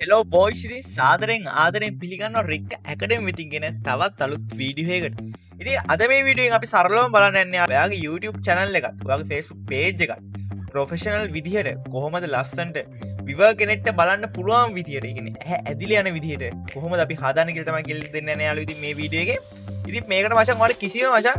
Hello boys ඉතින් සාදරෙන් ආදරෙන් පිළිගන්නවා රික් ඇකඩමි විතින් ගෙන තවත් අලුත් වීඩියෝ එකකට. ඉතින් අද මේ වීඩියෝ එකෙන් අපි සරලවම බලන්න යන්නේ ඔයාගේ YouTube channel එකත් ඔයාගේ Facebook page එකත් ප්‍රොෆෙෂනල් විදිහට කොහොමද ලස්සනට viewer කෙනෙක්ට බලන්න පුළුවන් විදිහට ඒ කියන්නේ ඇහැ ඇදිලා යන විදිහට කොහොමද අපි හදාන්නේ කියලා තමයි කියලා දෙන්න යන්නේ යාළුවෝ. ඉතින් මේ වීඩියෝ එකේ ඉතින් මේකට මචං ඔයාලට කිසිම මචං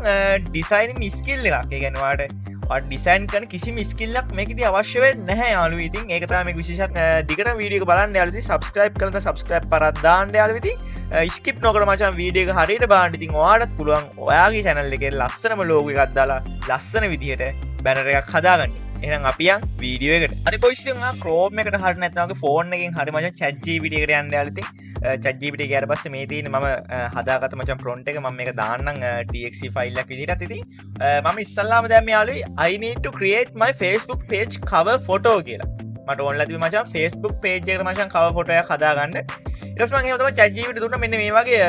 ඩිසයිනින් ස්කිල් එකක් ඒ කියන්නේ ඔයාලට ඩිසයින් කරන කිසිම ස්කිල්ලක් මේකෙදි අවශ්‍ය වෙන්නේ නැහැ යාළුවෝ. ඉතින් ඒක තමයි මේක විශේෂක්. දිගටම වීඩියෝ එක බලන්න යාළුවෝ. ඉතින් subscribe කරලා නැත්නම් subscribe පරක් දාන්න යාළුවෝ. ඉතින් skip නොකර මචං වීඩියෝ එක හරියට බලන්න. ඉතින් ඔයාලටත් පුළුවන් ඔයාගේ channel එකේ ලස්සනම logo එකක් දාලා ලස්සන විදිහට banner එකක් හදාගන්න. එහෙනම් අපි යන් වීඩියෝ එකට. හරි boys ඉතින් ඔයා Chrome එකට හරිය නැත්නම් ඔයාගේ phone එකෙන් හරිය මචං ChatGPT එකට යන්න යාළුවෝ. ඉතින් ChatGPT ගියාට පස්සේ මේ තියෙන මම හදාගත්ත මචං prompt එක මම මේක දාන්නම් txt ෆයිල් එකක් විදිහටත්. ඉතින් මම ඉස්සල්ලාම දැන් මේ යාළුවෝ I need to create my Facebook page cover photo කියලා. මට ඕනලා තිබි මචං Facebook page එකට මචං cover photo එකක් හදාගන්න. ඊට පස්සේ මම එහෙම තමයි ChatGPT දුන්නා මෙන්න මේ වගේ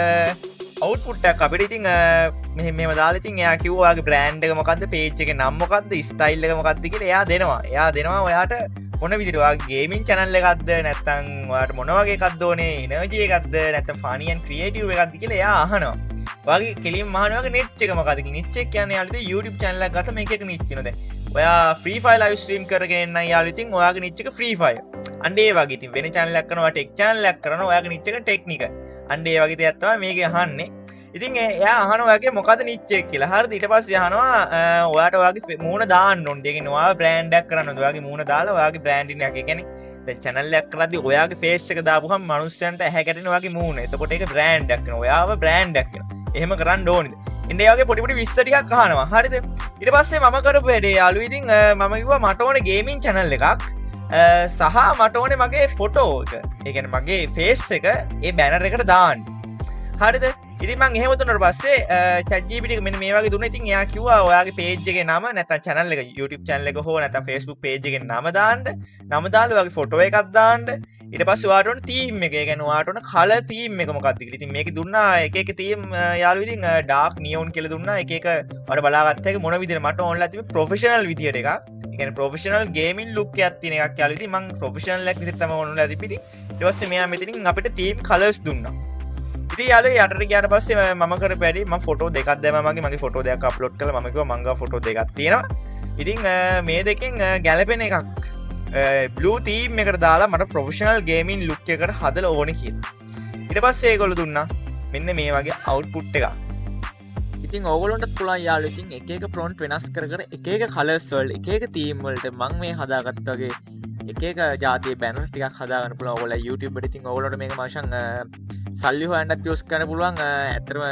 output එකක් අපිට. ඉතින් මෙහෙම දාලා ඉතින් එයා කිව්වා ඔයාගේ brand එක මොකද්ද, page එකේ නම මොකද්ද, style එක මොකද්ද කියලා එයා දෙනවා. එයා දෙනවා ඔයාට මොන විදිහට ඔයාගේ ගේමින් channel එකක්ද නැත්නම් ඔයාට මොන වගේ එකක්ද ඕනේ, energy එකක්ද නැත්නම් funny and creative එකක්ද කියලා එයා අහනවා. ඔයාගේ කෙලින්ම අහනවා ඔයාගේ niche එක මොකද්ද කියලා. niche එක කියන්නේ යාළුවෝ YouTube channel එකක් ගත්ත මේක එක niche වෙනවා. දැන් ඔයා free fire live stream කරගෙන නම් යාළුවෝ ඉතින් ඔයාගේ niche එක free fire. අන්න ඒ වගේ ඉතින් වෙන channel එකක් කරනවා tech channel එකක් කරනවා ඔයාගේ niche එක technical. අන්න ඒ වගේ දෙයක් තමයි මේකේ අහන්නේ. ඉතින් එයා අහනවා ඔයාගේ මොකද niche එක කියලා. හරිද? ඊට පස්සේ අහනවා ඔයාට ඔයාගේ මූණ දාන්න ඕනේ. ඒ කියන්නේ ඔයා brand එකක් කරන්න ඕනේ. ඔයාගේ මූණ දාලා ඔයාගේ branding එක. ඒ කියන්නේ දැන් channel එකක් කරද්දී ඔයාගේ face එක දාපුවම මිනිස්සුන්ට ඇහැ ගැටෙන ඔයාගේ මූණ. එතකොට ඒක brand එකක් වෙනවා. ඔයාව brand එකක් වෙනවා. එහෙම කරන්න ඕනේද? ඉන්නේ වගේ පොඩි පොඩි විස්තර ටිකක් අහනවා. හරිද? ඊට පස්සේ මම කරපු වැඩේ යාළුවෝ ඉතින් මම කිව්වා මට ඕනේ ගේමින් channel එකක් සහ මට ඕනේ මගේ ෆොටෝ එක. ඒ කියන්නේ මගේ face එක ඒ banner එකට දාන්න. හරිද? ඉතින් මම එහෙම දුන්නාට පස්සේ ChatGPT එක මෙන්න මේ වගේ දුන්නා. ඉතින් එයා කිව්වා ඔයාගේ page එකේ නම නැත්නම් channel එක YouTube channel එක හෝ නැත්නම් Facebook page එකේ නම දාන්න. නම දාලා ඔයාගේ ෆොටෝ එකක් දාන්න. ඊට පස්සේ ඔයාට ඕන theme එක. ඒ කියන්නේ ඔයාට ඕන color theme එක මොකක්ද කියලා. ඉතින් මේකේ දුන්නා එක එක theme යාළුවෝ ඉතින් dark neon කියලා දුන්නා. එක එක ඔයාලා බලාගත්ත එක මොන විදිහට මට ඕනලා තිබ්බේ professional විදිහට එකක්. ඒ කියන්නේ professional gaming look එකක් තියෙන එකක් යාළුවෝ. ඉතින් මම professional එකක් විදිහට තමයි ඕනලා තිබ්බේ. ඊට පස්සේ මෙයා මෙතනින් අපිට theme colors දුන්නා. ඉතින් යාළුවෝ යටට ගියාට පස්සේ මම කරපු වැඩේ මම ෆොටෝ දෙකක් දැම්මා මගේ ෆොටෝ දෙකක් අප්ලෝඩ් කළා. මම කිව්වා මං ගාව ෆොටෝ දෙකක් තියෙනවා. ඉතින් මේ දෙකෙන් ගැලපෙන එකක් blue theme එකට දාලා මට professional gaming look එකකට හදලා ඕනේ කියලා. ඊට පස්සේ ඒගොල්ලෝ දුන්නා මෙන්න මේ වගේ output එකක්. ඉතින් ඕගොල්ලන්ට පුළුවන් යාළුවෝ ඉතින් එක එක prompt වෙනස් කර කර එක එක colors වලට එක එක theme වලට මම මේ හදාගත්ත වගේ එක එක જાතියේ banner ටිකක් හදාගන්න පුළුවන්. ඔයගොල්ලෝ YouTube එකට ඉතින් ඔයගොල්ලන්ට මේක මාෂන් සල්ලි හොයන්නත් යොස් කරන්න පුළුවන්. ඇත්තටම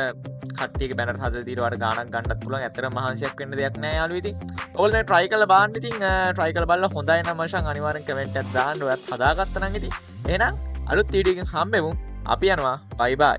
කට්ටියගේ බැනර් හදලා දීලා ඔයාලට ගාණක් ගන්නත් පුළුවන්. ඇත්තටම මහන්සියක් වෙන්න දෙයක් නෑ යාළුවෝ. ඉතින් ඔයගොල්ලෝ try කරලා බලන්න. ඉතින් try කරලා බලලා හොඳයි නම් මාෂන් අනිවාර්යෙන් comment එකක් දාන්න. ඔයත් හදාගත්තා නම් ඉතින් එහෙනම් අලුත් වීඩියෝ එකකින් හම්බෙමු. අපි යනවා. bye bye.